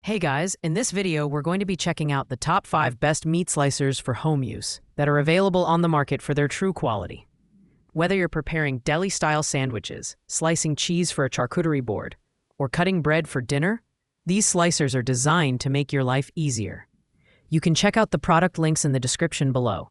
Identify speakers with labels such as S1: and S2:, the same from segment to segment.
S1: Hey guys, in this video we're going to be checking out the top 5 best meat slicers for home use that are available on the market for their true quality. Whether you're preparing deli-style sandwiches, slicing cheese for a charcuterie board, or cutting bread for dinner, these slicers are designed to make your life easier. You can check out the product links in the description below.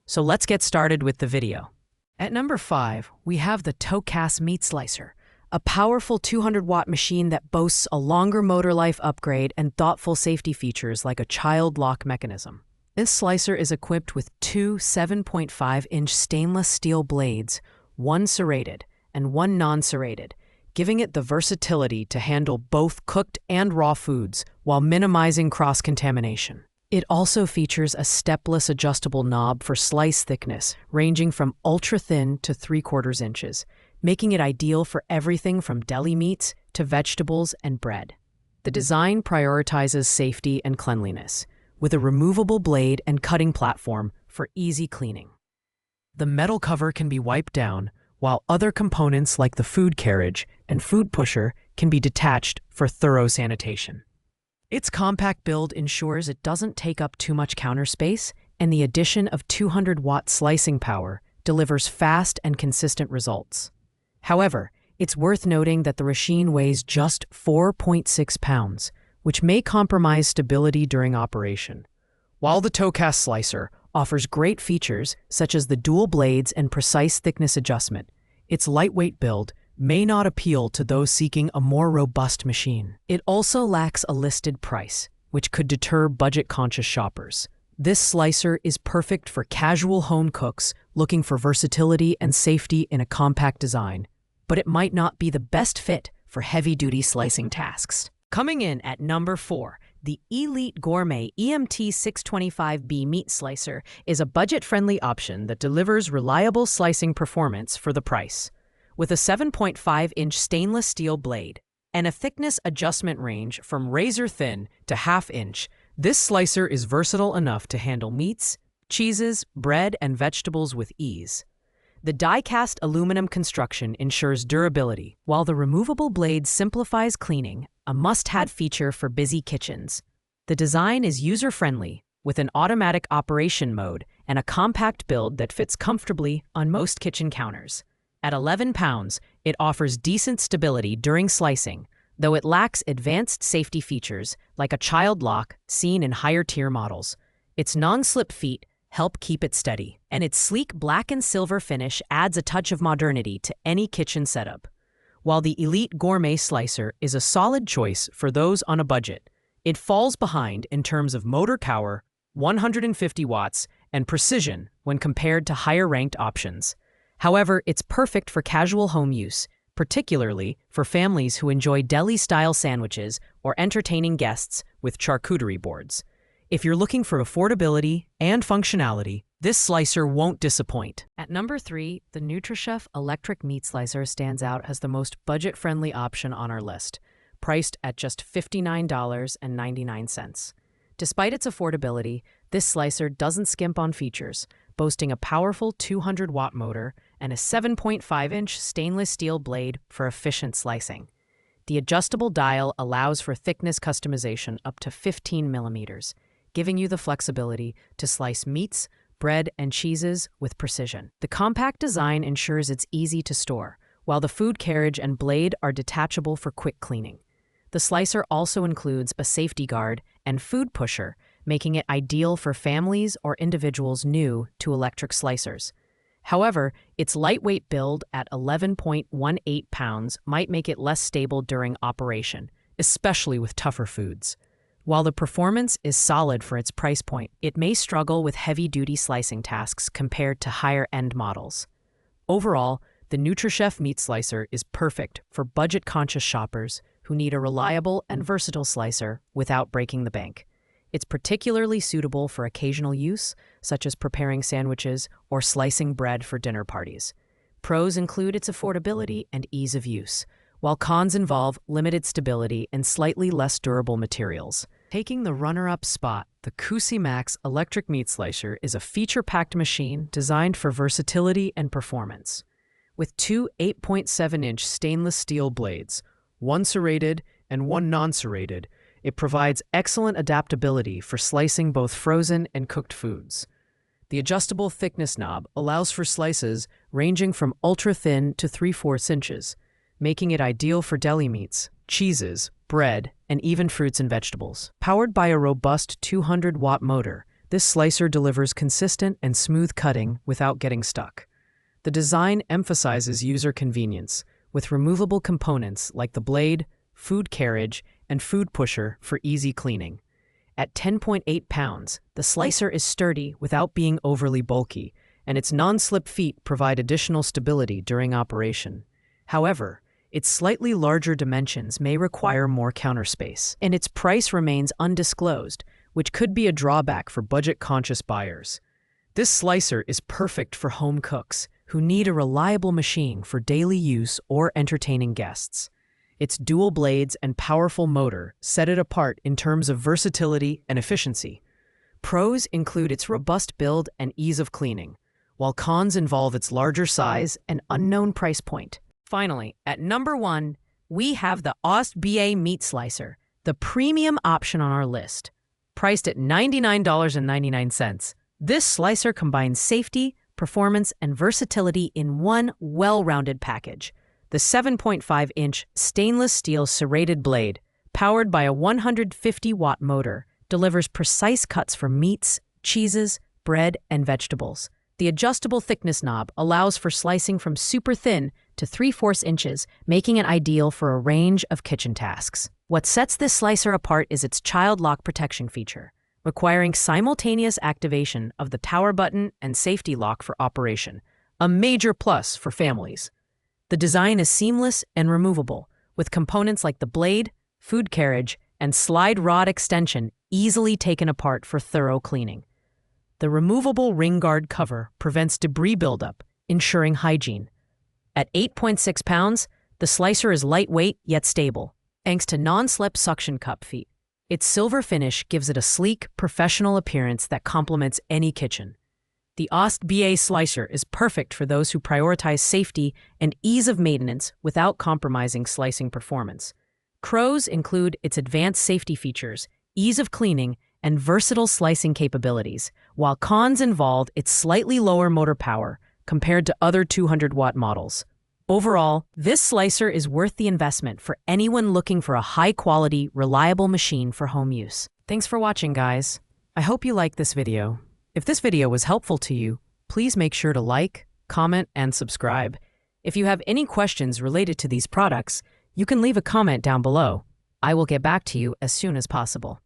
S1: So let's get started with the video. At number 5, we have the Tocas Meat Slicer, a powerful 200-watt machine that boasts a longer motor life upgrade and thoughtful safety features like a child lock mechanism. This slicer is equipped with two 7.5-inch stainless steel blades, one serrated and one non-serrated, giving it the versatility to handle both cooked and raw foods while minimizing cross-contamination. It also features a stepless adjustable knob for slice thickness, ranging from ultra-thin to 3/4 inches, making it ideal for everything from deli meats to vegetables and bread. The design prioritizes safety and cleanliness, with a removable blade and cutting platform for easy cleaning. The metal cover can be wiped down, while other components like the food carriage and food pusher can be detached for thorough sanitation. Its compact build ensures it doesn't take up too much counter space, and the addition of 200-watt slicing power delivers fast and consistent results. However, it's worth noting that the machine weighs just 4.6 pounds, which may compromise stability during operation. While the Tocas slicer offers great features such as the dual blades and precise thickness adjustment, its lightweight build may not appeal to those seeking a more robust machine. It also lacks a listed price, which could deter budget-conscious shoppers. This slicer is perfect for casual home cooks looking for versatility and safety in a compact design, but it might not be the best fit for heavy-duty slicing tasks. Coming in at number 4, the Elite Gourmet EMT 625B Meat Slicer is a budget-friendly option that delivers reliable slicing performance for the price. With a 7.5-inch stainless steel blade and a thickness adjustment range from razor-thin to half-inch, this slicer is versatile enough to handle meats, cheeses, bread, and vegetables with ease. The die-cast aluminum construction ensures durability, while the removable blade simplifies cleaning, a must-have feature for busy kitchens. The design is user-friendly, with an automatic operation mode and a compact build that fits comfortably on most kitchen counters. At 11 pounds, it offers decent stability during slicing, though it lacks advanced safety features like a child lock seen in higher-tier models. Its non-slip feet help keep it steady, and its sleek black and silver finish adds a touch of modernity to any kitchen setup. While the Elite Gourmet Slicer is a solid choice for those on a budget, it falls behind in terms of motor power, 150 watts, and precision when compared to higher-ranked options. However, it's perfect for casual home use, particularly for families who enjoy deli-style sandwiches or entertaining guests with charcuterie boards. If you're looking for affordability and functionality, this slicer won't disappoint. At number 3, the NutriChef Electric Meat Slicer stands out as the most budget-friendly option on our list, priced at just $59.99. Despite its affordability, this slicer doesn't skimp on features, boasting a powerful 200-watt motor and a 7.5-inch stainless steel blade for efficient slicing. The adjustable dial allows for thickness customization up to 15 millimeters, giving you the flexibility to slice meats, bread, and cheeses with precision. The compact design ensures it's easy to store, while the food carriage and blade are detachable for quick cleaning. The slicer also includes a safety guard and food pusher, making it ideal for families or individuals new to electric slicers. However, its lightweight build at 11.18 pounds might make it less stable during operation, especially with tougher foods. While the performance is solid for its price point, it may struggle with heavy-duty slicing tasks compared to higher-end models. Overall, the NutriChef Meat Slicer is perfect for budget-conscious shoppers who need a reliable and versatile slicer without breaking the bank. It's particularly suitable for occasional use, such as preparing sandwiches or slicing bread for dinner parties. Pros include its affordability and ease of use, while cons involve limited stability and slightly less durable materials. Taking the runner-up spot, the Cusimax Electric Meat Slicer is a feature-packed machine designed for versatility and performance. With two 8.7-inch stainless steel blades, one serrated and one non-serrated, It provides excellent adaptability for slicing both frozen and cooked foods. The adjustable thickness knob allows for slices ranging from ultra-thin to 3/4 inches, making it ideal for deli meats, cheeses, bread, and even fruits and vegetables. Powered by a robust 200-watt motor, this slicer delivers consistent and smooth cutting without getting stuck. The design emphasizes user convenience, with removable components like the blade, food carriage, and food pusher for easy cleaning. At 10.8 pounds, the slicer is sturdy without being overly bulky, and its non-slip feet provide additional stability during operation. However, its slightly larger dimensions may require more counter space, and its price remains undisclosed, which could be a drawback for budget-conscious buyers. This slicer is perfect for home cooks who need a reliable machine for daily use or entertaining guests. Its dual blades and powerful motor set it apart in terms of versatility and efficiency. Pros include its robust build and ease of cleaning, while cons involve its larger size and unknown price point. Finally, at number 1, we have the Ost BA Meat Slicer, the premium option on our list. Priced at $99.99, this slicer combines safety, performance, and versatility in one well-rounded package. The 7.5-inch stainless steel serrated blade, powered by a 150-watt motor, delivers precise cuts for meats, cheeses, bread, and vegetables. The adjustable thickness knob allows for slicing from super thin to 3/4 inches, making it ideal for a range of kitchen tasks. What sets this slicer apart is its child lock protection feature, requiring simultaneous activation of the power button and safety lock for operation, a major plus for families. The design is seamless and removable, with components like the blade, food carriage, and slide rod extension easily taken apart for thorough cleaning. The removable ring guard cover prevents debris buildup, ensuring hygiene. At 8.6 pounds, the slicer is lightweight yet stable, thanks to non-slip suction cup feet. Its silver finish gives it a sleek, professional appearance that complements any kitchen. The Ost BA Slicer is perfect for those who prioritize safety and ease of maintenance without compromising slicing performance. Pros include its advanced safety features, ease of cleaning, and versatile slicing capabilities, while cons involve its slightly lower motor power compared to other 200-watt models. Overall, this slicer is worth the investment for anyone looking for a high-quality, reliable machine for home use. Thanks for watching, guys. I hope you liked this video. If this video was helpful to you, please make sure to like, comment, and subscribe. If you have any questions related to these products, you can leave a comment down below. I will get back to you as soon as possible.